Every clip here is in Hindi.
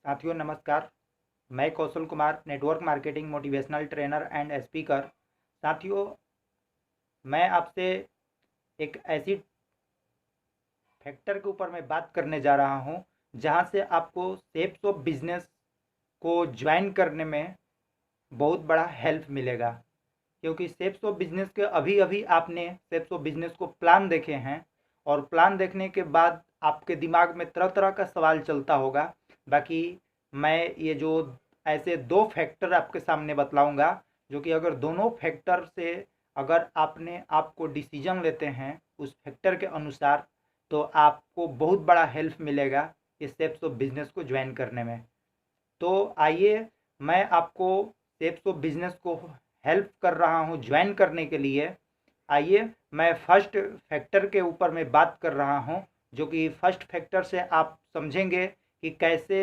साथियों नमस्कार। मैं Kaushal Kumar, network marketing motivational trainer and speaker. साथियों, मैं आपसे एक ऐसी फैक्टर के ऊपर मैं बात करने जा रहा हूं जहां से आपको शेप्स ऑफ बिजनेस को ज्वाइन करने में बहुत बड़ा हेल्प मिलेगा। क्योंकि शेप्स ऑफ बिजनेस के अभी अभी आपने शेप्स ऑफ बिजनेस को प्लान देखे हैं, और प्लान देखने के बाद आपके दिमाग में तरह तरह का सवाल चलता होगा। बाकी मैं ये जो ऐसे दो फैक्टर आपके सामने बतलाऊंगा, जो कि अगर दोनों फैक्टर से अगर आपने आपको डिसीजन लेते हैं उस फैक्टर के अनुसार, तो आपको बहुत बड़ा हेल्प मिलेगा इस शेप्स ऑफ बिजनेस को ज्वाइन करने में। तो आइए, मैं आपको शेप्स ऑफ बिजनेस को हेल्प कर रहा हूँ ज्वाइन करने के लिए। आइए, मैं फर्स्ट फैक्टर के ऊपर मैं बात कर रहा हूँ, जो कि फर्स्ट फैक्टर से आप समझेंगे कि कैसे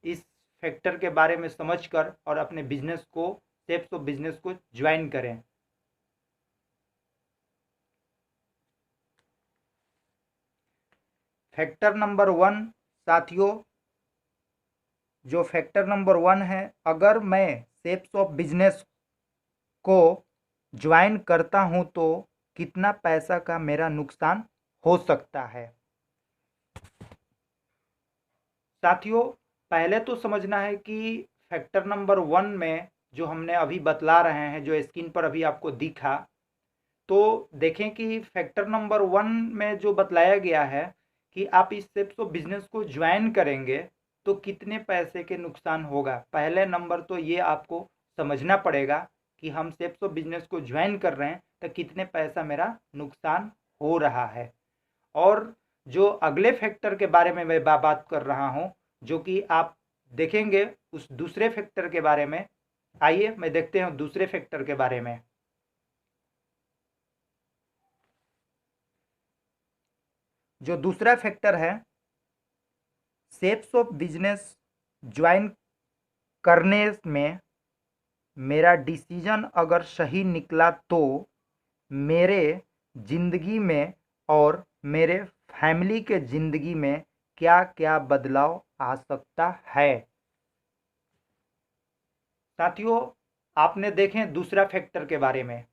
इस फैक्टर के बारे में समझकर और अपने बिजनेस को शेप्स ऑफ बिजनेस को ज्वाइन करें। फैक्टर नंबर वन, साथियों, जो फैक्टर नंबर वन है, अगर मैं शेप्स ऑफ बिजनेस को ज्वाइन करता हूं तो कितना पैसा का मेरा नुकसान हो सकता है। साथियों, पहले तो समझना है कि फैक्टर नंबर वन में जो हमने अभी बतला रहे हैं, जो स्क्रीन पर अभी आपको दिखा, तो देखें कि फैक्टर नंबर वन में जो बतलाया गया है कि आप इस शेप्स ऑफ बिजनेस को ज्वाइन करेंगे तो कितने पैसे के नुकसान होगा। पहले नंबर तो ये आपको समझना पड़ेगा कि हम शेप्स ऑफ बिजनेस को ज्वाइन कर रहे हैं तो कितने पैसा मेरा नुकसान हो रहा है। और जो अगले फैक्टर के बारे में मैं बात कर रहा हूं, जो कि आप देखेंगे उस दूसरे फैक्टर के बारे में। आइए मैं देखते हैं दूसरे फैक्टर के बारे में। जो दूसरा फैक्टर है, शेप्स ऑफ बिजनेस ज्वाइन करने में मेरा डिसीजन अगर सही निकला तो मेरे ज़िंदगी में और मेरे फैमिली के ज़िंदगी में क्या क्या बदलाव आ सकता है। साथियों, आपने देखें दूसरा फैक्टर के बारे में,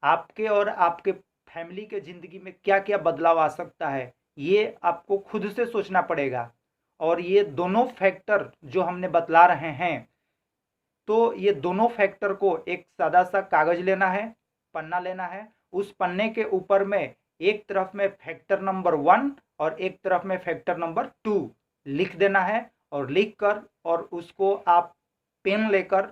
आपके और आपके फैमिली के ज़िंदगी में क्या क्या बदलाव आ सकता है, ये आपको खुद से सोचना पड़ेगा। और ये दोनों फैक्टर जो हमने बतला रहे हैं, तो ये दोनों फैक्टर को एक सादा सा कागज लेना है, पन्ना लेना है। उस पन्ने के ऊपर में एक तरफ में फैक्टर नंबर वन और एक तरफ में फैक्टर नंबर टू लिख देना है। और लिख कर और उसको आप पेन लेकर,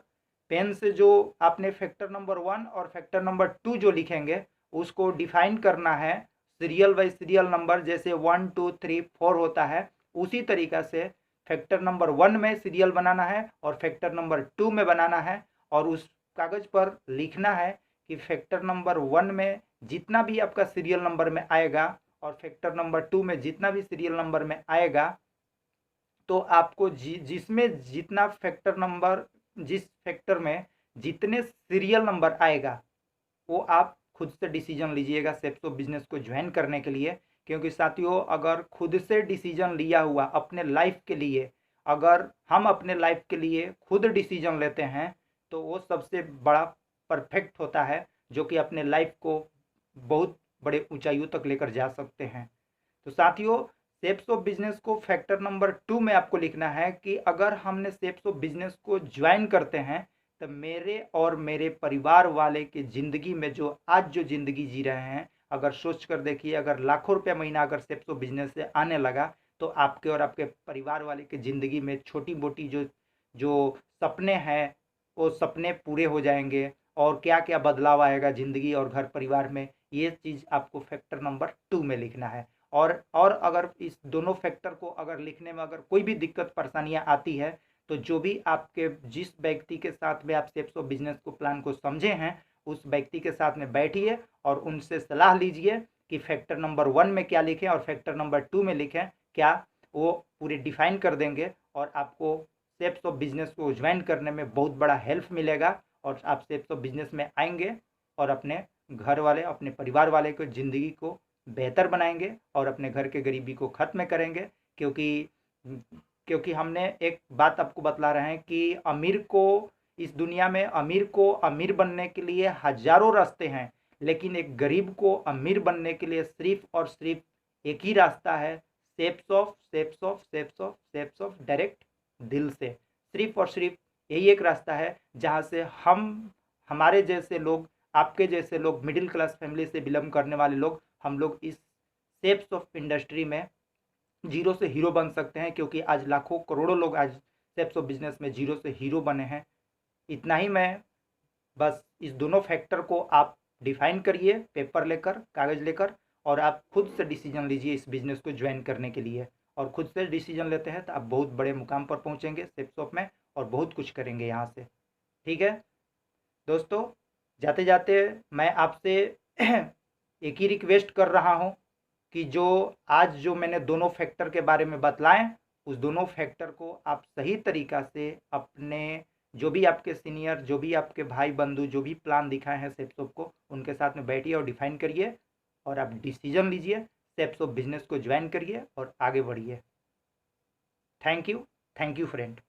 पेन से जो आपने फैक्टर नंबर वन और फैक्टर नंबर टू जो लिखेंगे उसको डिफाइन करना है सीरियल बाई सीरियल नंबर। जैसे 1 2 3 4 होता है, उसी तरीका से फैक्टर नंबर वन में सीरियल बनाना है और फैक्टर नंबर टू में बनाना है। और उस कागज पर लिखना है कि फैक्टर नंबर वन में जितना भी आपका सीरियल नंबर में आएगा और फैक्टर नंबर टू में जितना भी सीरियल नंबर में आएगा, तो आपको जिसमें जितना फैक्टर नंबर, जिस फैक्टर में जितने सीरियल नंबर आएगा, वो आप खुद से डिसीजन लीजिएगा शेप्स ऑफ बिजनेस को ज्वाइन करने के लिए। क्योंकि साथियों, अगर खुद से डिसीजन लिया हुआ अपने लाइफ के लिए, अगर हम अपने लाइफ के लिए खुद डिसीजन लेते हैं, तो वो सबसे बड़ा परफेक्ट होता है, जो कि अपने लाइफ को बहुत बड़े ऊंचाइयों तक लेकर जा सकते हैं। तो साथियों, शेप्स ऑफ बिजनेस को फैक्टर नंबर टू में आपको लिखना है कि अगर हमने शेप्स ऑफ बिजनेस को ज्वाइन करते हैं तो मेरे और मेरे परिवार वाले की ज़िंदगी में जो आज जो ज़िंदगी जी रहे हैं, अगर सोच कर देखिए, अगर लाखों रुपया महीना अगर शेप्स ऑफ बिजनेस से आने लगा, तो आपके और आपके परिवार वाले की ज़िंदगी में छोटी मोटी जो जो सपने हैं वो सपने पूरे हो जाएंगे। और क्या क्या बदलाव आएगा ज़िंदगी और घर परिवार में, ये चीज़ आपको फैक्टर नंबर टू में लिखना है। और अगर इस दोनों फैक्टर को अगर लिखने में अगर कोई भी दिक्कत परेशानियां आती है, तो जो भी आपके जिस व्यक्ति के साथ में आप शेप्स ऑफ बिजनेस को प्लान को समझे हैं, उस व्यक्ति के साथ में बैठिए और उनसे सलाह लीजिए कि फैक्टर नंबर वन में क्या लिखें और फैक्टर नंबर टू में लिखें क्या। वो पूरे डिफाइन कर देंगे और आपको शेप्स ऑफ बिजनेस को ज्वाइन करने में बहुत बड़ा हेल्प मिलेगा। और आप शेप्स ऑफ बिजनेस में आएंगे और अपने घर वाले, अपने परिवार वाले को ज़िंदगी को बेहतर बनाएंगे और अपने घर के गरीबी को ख़त्म करेंगे। क्योंकि क्योंकि हमने एक बात आपको बतला रहे हैं कि अमीर को, इस दुनिया में अमीर को अमीर बनने के लिए हजारों रास्ते हैं, लेकिन एक गरीब को अमीर बनने के लिए सिर्फ और सिर्फ एक ही रास्ता है, सेप्स ऑफ डायरेक्ट दिल से। सिर्फ और सिर्फ यही एक रास्ता है जहाँ से हम, हमारे जैसे लोग, आपके जैसे लोग, मिडिल क्लास फैमिली से बिलोंग करने वाले लोग, हम लोग इस सेप्स ऑफ इंडस्ट्री में जीरो से हीरो बन सकते हैं। क्योंकि आज लाखों करोड़ों लोग आज सेप्स ऑफ बिजनेस में जीरो से हीरो बने हैं। इतना ही मैं, बस इस दोनों फैक्टर को आप डिफाइन करिए पेपर लेकर, कागज़ लेकर, और आप खुद से डिसीजन लीजिए इस बिज़नेस को ज्वाइन करने के लिए। और खुद से डिसीजन लेते हैं तो आप बहुत बड़े मुकाम पर पहुंचेंगे सेप्स ऑफ में, और बहुत कुछ करेंगे यहाँ से। ठीक है दोस्तों, जाते जाते मैं आपसे एक ही रिक्वेस्ट कर रहा हूँ कि जो आज जो मैंने दोनों फैक्टर के बारे में बतलाएं, उस दोनों फैक्टर को आप सही तरीक़ा से अपने, जो भी आपके सीनियर, जो भी आपके भाई बंधु, जो भी प्लान दिखाए हैं सेप्स ऑफ को, उनके साथ में बैठिए और डिफाइन करिए, और आप डिसीजन लीजिए, सेप्स ऑफ बिजनेस को ज्वाइन करिए और आगे बढ़िए। Thank you friend.